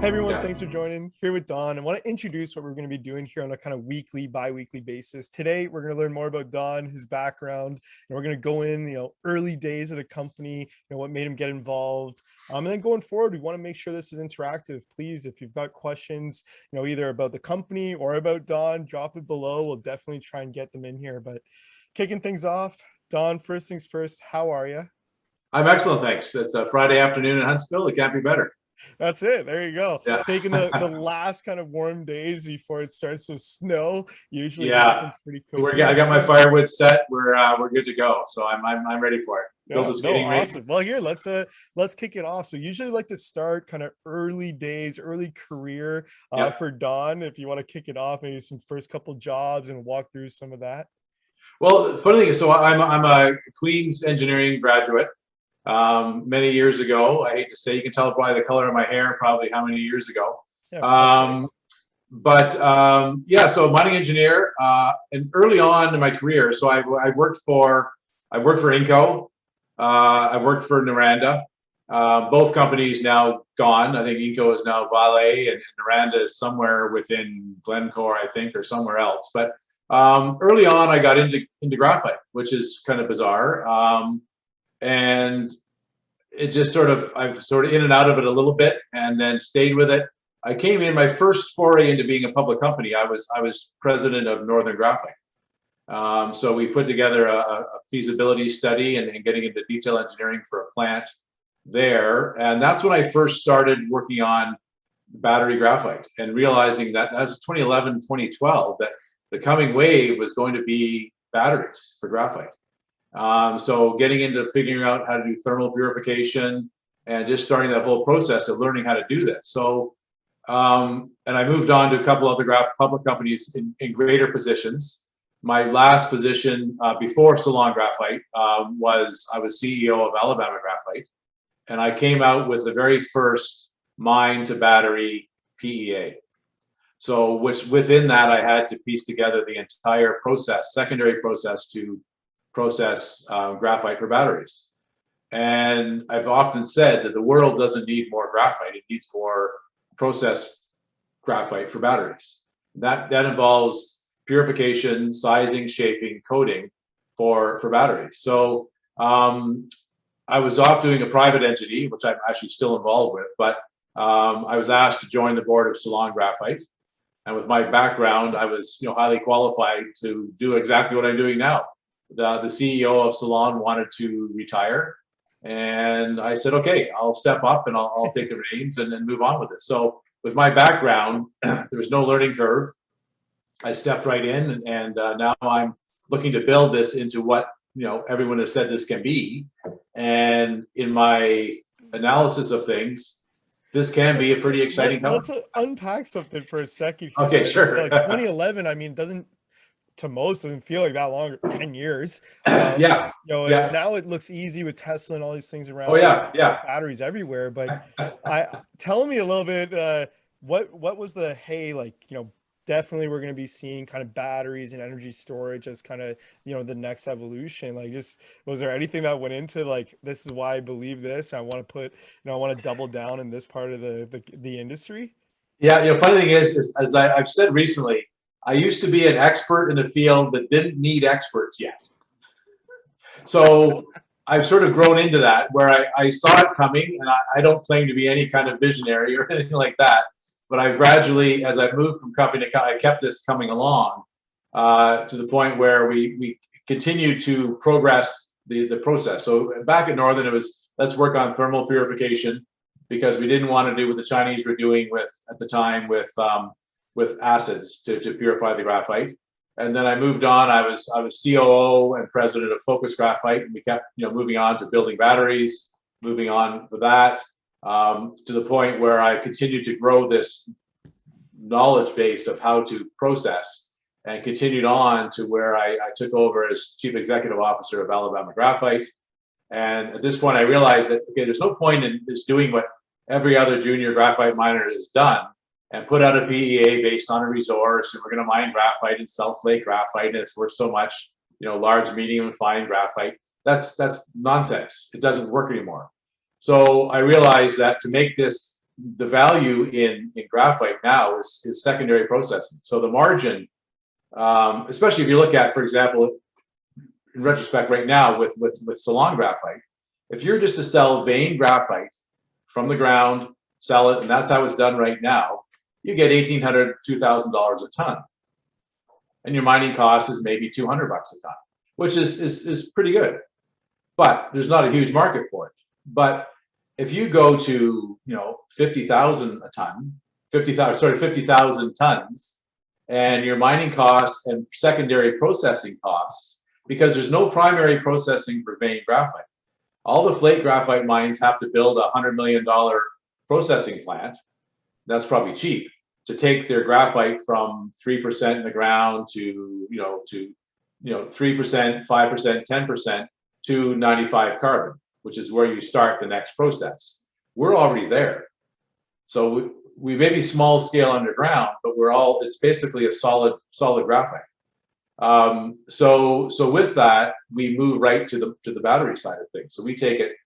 Hey everyone, Yeah. thanks for joining. Here with Don. I want to introduce what we're going to be doing here on a kind of weekly, bi-weekly basis. Today, we're going to learn more about Don, his background, and we're going to go in, early days of the company, what made him get involved. And then going forward, we want to make sure this is interactive. Please, if you've got questions, either about the company or about Don, drop it below. We'll definitely try and get them in here. But kicking things off, Don, first things first, how are you? I'm excellent, thanks. It's a Friday afternoon in Huntsville. It can't be better. That's it. There you go. Yeah. Taking the last kind of warm days before it starts to snow. Usually Yeah. happens pretty quickly. I got my firewood set. We're good to go. So I'm ready for it. Build Yeah, a no, skating rink. awesome. Well, here, let's kick it off. So usually like to start kind of early days, early career Yeah. for Don. If you want to kick it off, maybe some first couple jobs and walk through some of that. Well, the funny thing is, so I'm a Queen's engineering graduate. Many years ago, I hate to say, you can tell by the color of my hair, probably how many years ago. Yeah, Yeah, so mining engineer, and early on in my career, so I worked for Inco, I've worked for Noranda, both companies now gone. I think Inco is now Vale, and Noranda is somewhere within Glencore, I think, or somewhere else. But early on, I got into graphite, which is kind of bizarre. And it just I've sort of in and out of it a little bit, and then stayed with it. I came in my first foray into being a public company. I was president of Northern Graphite. So we put together a feasibility study and getting into detail engineering for a plant there, and that's when I first started working on battery graphite and realizing that was 2011, 2012, that the coming wave was going to be batteries for graphite. So getting into figuring out how to do thermal purification and just starting that whole process of learning how to do this. So, and I moved on to a couple other public companies in greater positions. My last position before Ceylon Graphite was I was CEO of Alabama Graphite, and I came out with the very first mine to battery PEA. So, which within that I had to piece together the entire process, secondary process to process graphite for batteries. And I've often said that the world doesn't need more graphite, it needs more processed graphite for batteries. That involves purification, sizing, shaping, coating for batteries. So I was off doing a private entity, which I'm actually still involved with, but I was asked to join the board of Ceylon Graphite. And with my background, I was highly qualified to do exactly what I'm doing now. The CEO of Ceylon wanted to retire, and I said, okay, I'll step up and I'll take the reins and move on with it. So with my background, there was no learning curve. I stepped right in, and now I'm looking to build this into what everyone has said this can be. And in my analysis of things, this can be a pretty exciting Let's company. unpack something for a second here. Okay, sure. Like 2011, I mean, doesn't feel like that long, 10 years. Yeah. Yeah. Now it looks easy with Tesla and all these things around. Oh yeah. Yeah. Batteries everywhere. But tell me a little bit, what was the, hey, definitely we're going to be seeing kind of batteries and energy storage as kind of, the next evolution. Like, just, was there anything that went into like, this is why I believe this, I want to put, I want to double down in this part of the industry? Yeah. Funny thing is as I've said recently, I used to be an expert in a field that didn't need experts yet. So I've sort of grown into that, where I saw it coming, and I don't claim to be any kind of visionary or anything like that. But I gradually, as I moved from company to company, I kept this coming along to the point where we continued to progress the process. So back at Northern, it was, let's work on thermal purification, because we didn't want to do what the Chinese were doing at the time with acids to purify the graphite. And then I moved on. I was COO and president of Focus Graphite, and we kept moving on to building batteries, moving on with that, to the point where I continued to grow this knowledge base of how to process, and continued on to where I took over as chief executive officer of Alabama Graphite. And at this point, I realized that, okay, there's no point in just doing what every other junior graphite miner has done and put out a PEA based on a resource, and we're going to mine graphite and self-flake graphite, and it's worth so much, large, medium, and fine graphite. That's nonsense. It doesn't work anymore. So I realized that to make this the value in graphite now is secondary processing. So the margin, especially if you look at, for example, in retrospect right now with Ceylon Graphite, if you're just to sell vein graphite from the ground, sell it, and that's how it's done right now, you get $1,800, $2,000 a ton, and your mining cost is maybe $200 a ton, which is pretty good. But there's not a huge market for it. But if you go to 50,000 a ton, 50,000 tons, and your mining costs and secondary processing costs, because there's no primary processing for vein graphite. All the flake graphite mines have to build a $100 million processing plant. That's probably cheap to take their graphite from 3% in the ground to 3%, 5%, 10% to 95 carbon, which is where you start the next process. We're already there. So we may be small scale underground, but it's basically a solid graphite. So with that, we move right to the battery side of things. So we take it.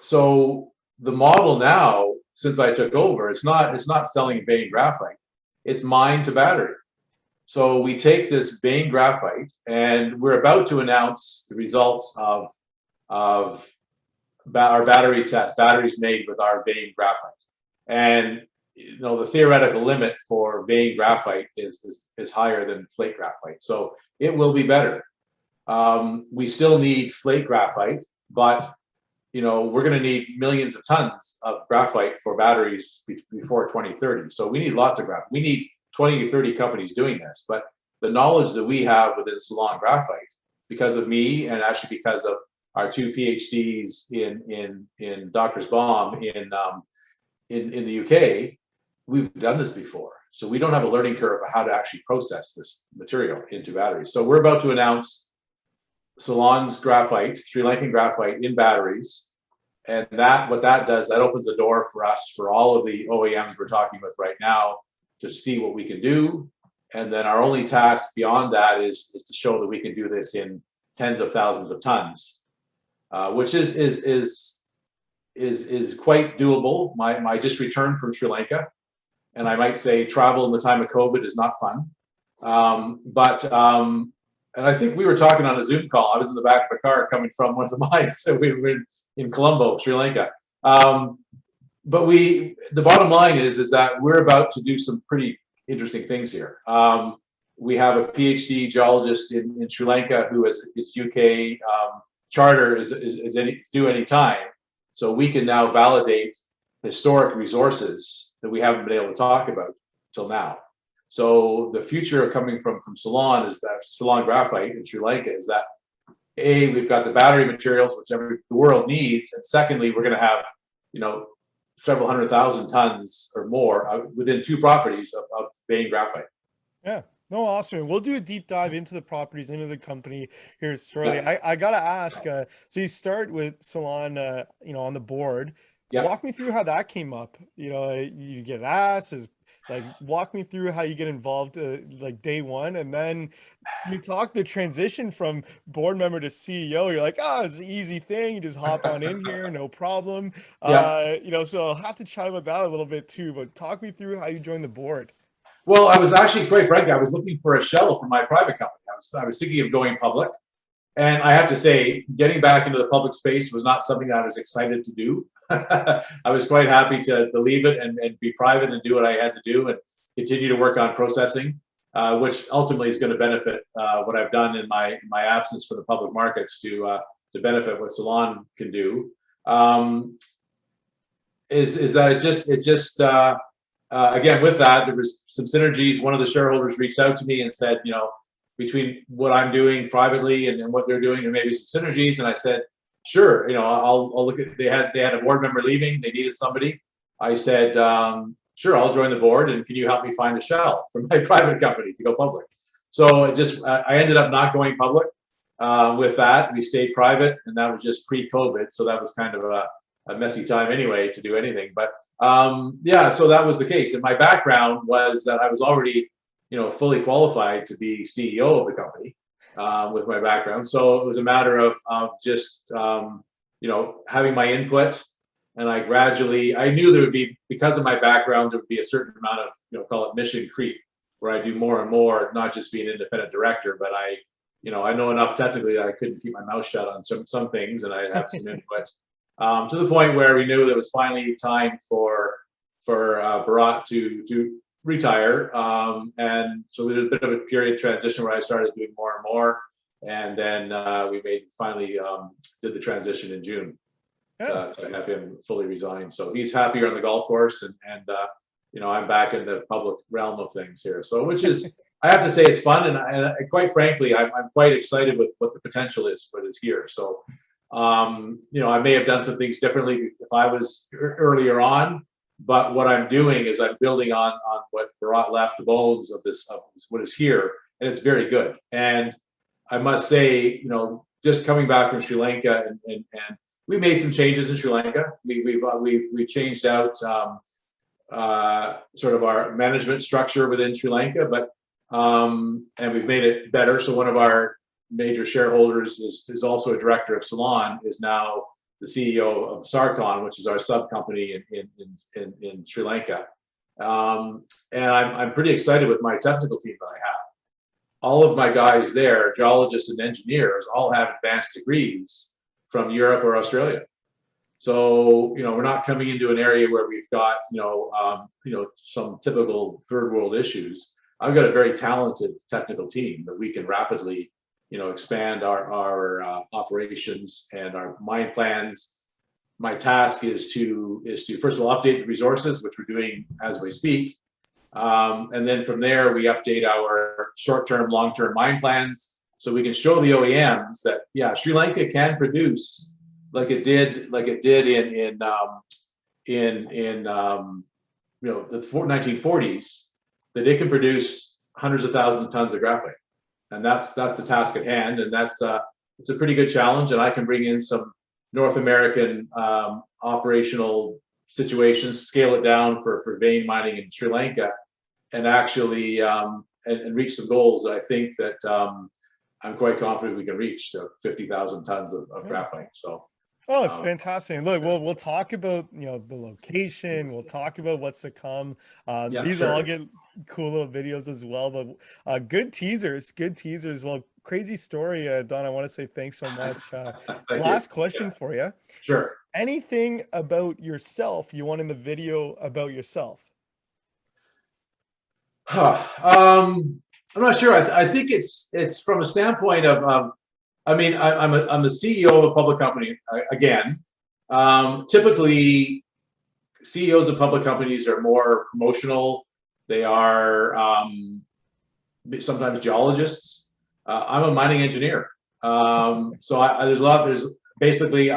So the model now, since I took over, it's not selling vein graphite, it's mined to battery. So we take this vein graphite, and we're about to announce the results of our battery test, batteries made with our vein graphite. And the theoretical limit for vein graphite is higher than flake graphite, so it will be better. We still need flake graphite, but we're going to need millions of tons of graphite for batteries before 2030. So we need lots of graphite. We need 20 to 30 companies doing this, but the knowledge that we have within Ceylon Graphite, because of me and actually because of our 2 PhDs in Doctor's Bomb in the UK, we've done this before. So we don't have a learning curve of how to actually process this material into batteries. So we're about to announce Ceylon's graphite, Sri Lankan graphite in batteries. And what that does, that opens the door for us, for all of the OEMs we're talking with right now, to see what we can do. And then our only task beyond that is to show that we can do this in tens of thousands of tons, which is quite doable. I just returned from Sri Lanka, and I might say travel in the time of COVID is not fun. And I think we were talking on a Zoom call. I was in the back of the car coming from one of the mines. So we were in Colombo, Sri Lanka. But the bottom line is that we're about to do some pretty interesting things here. We have a PhD geologist in Sri Lanka who has his UK charter is due any time. So we can now validate historic resources that we haven't been able to talk about till now. So the future coming from Ceylon is that Ceylon Graphite in Sri Lanka is that we've got the battery materials which the world needs, and secondly, we're going to have several 100,000 tons or more within 2 properties of vein graphite. Yeah. No, awesome. We'll do a deep dive into the properties, into the company here shortly. Yeah. I gotta ask. So you start with Ceylon, on the board. Yeah. Walk me through how that came up. You get asked, walk me through how you get involved, day one, and then you talk the transition from board member to CEO. You're like, oh, it's an easy thing. You just hop on in here, no problem. Yeah. So I'll have to chat about that a little bit too. But talk me through how you joined the board. Well, I was actually, quite frankly, I was looking for a shell for my private company. I was thinking of going public. And I have to say, getting back into the public space was not something I was excited to do. I was quite happy to leave it and be private and do what I had to do and continue to work on processing, which ultimately is going to benefit what I've done in my absence for the public markets to benefit what Ceylon can do. Is that it just again, with that, there was some synergies. One of the shareholders reached out to me and said, between what I'm doing privately and what they're doing, there may be some synergies. And I said, sure, I'll look at. They had a board member leaving. They needed somebody. I said, sure, I'll join the board. And can you help me find a shell for my private company to go public? So I ended up not going public with that. We stayed private, and that was just pre-COVID. So that was kind of a messy time anyway to do anything. But yeah, so that was the case. And my background was that I was already, fully qualified to be CEO of the company with my background. So it was a matter of just, having my input And I gradually, I knew there would be, because of my background, there would be a certain amount of, call it mission creep, where I do more and more, not just be an independent director, but I know enough technically that I couldn't keep my mouth shut on some things, and I have some input. To the point where we knew that it was finally time for Bharat to retire, and so we did a bit of a period transition where I started doing more and more, and then we finally did the transition in June. Yeah. To have him fully resign. So he's happier on the golf course, and I'm back in the public realm of things here. So, which is, I have to say, it's fun, and quite frankly, I'm quite excited with what the potential is for this year. So, I may have done some things differently if I was earlier on, but what I'm doing is I'm building on what Bharat left, the bones of what is here, and it's very good. And I must say, just coming back from Sri Lanka, and we made some changes in Sri Lanka. We changed out sort of our management structure within Sri Lanka, but and we've made it better. So one of our major shareholders is also a director of Ceylon, is now the CEO of Sarkon, which is our sub company in Sri Lanka. And I'm pretty excited with my technical team that I have. All of my guys there, geologists and engineers, all have advanced degrees from Europe or Australia. So, we're not coming into an area where we've got, some typical third world issues. I've got a very talented technical team that we can rapidly, expand our operations and our mine plans. My task is to first of all update the resources, which we're doing as we speak. And then from there, we update our short-term, long-term mine plans, so we can show the OEMs that, yeah, Sri Lanka can produce like it did in the 1940s, that it can produce hundreds of thousands of tons of graphite, and that's the task at hand, and it's a pretty good challenge. And I can bring in some North American operational situations, scale it down for vein mining in Sri Lanka, and actually and reach some goals that I think that I'm quite confident we can reach, to 50,000 tons of graphite. So. Oh, it's fantastic. And look, we'll talk about the location. We'll talk about what's to come. Yeah, these sure. all get cool little videos as well. But good teasers. Well, crazy story, Don. I want to say thanks so much. Last question for you. Sure. Anything about yourself you want in the video about yourself? I'm not sure. I think it's from a standpoint of I mean, I'm the CEO of a public company again. Typically, CEOs of public companies are more promotional. They are sometimes geologists. I'm a mining engineer. So there's basically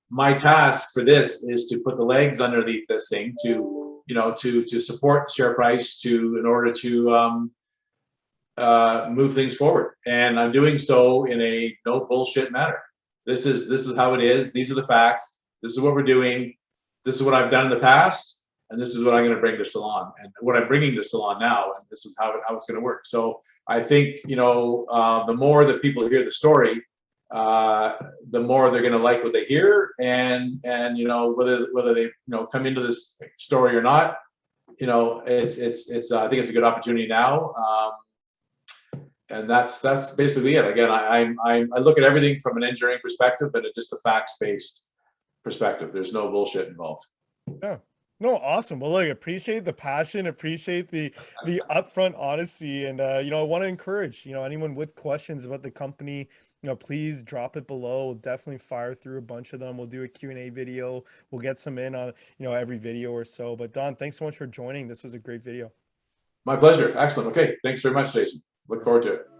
my task for this is to put the legs underneath this thing to support the share price in order to move things forward, and I'm doing so in a no bullshit manner. This is how it is. These are the facts. This is what we're doing. This is what I've done in the past, and this is what I'm going to bring to Ceylon, and what I'm bringing to Ceylon now, and this is how it's going to work. So I think the more that people hear the story, the more they're going to like what they hear, and whether they come into this story or not, it's I think it's a good opportunity now. And that's basically it. Again, I look at everything from an engineering perspective, but it's just a facts-based perspective. There's no bullshit involved. Yeah. No, awesome. Well, look, appreciate the passion, appreciate the upfront honesty, and I want to encourage anyone with questions about the company, please drop it below. We'll definitely fire through a bunch of them. We'll do a Q&A video. We'll get some in on every video or so. But Don, thanks so much for joining. This was a great video. My pleasure. Excellent. Okay, thanks very much, Jason. Look forward to it.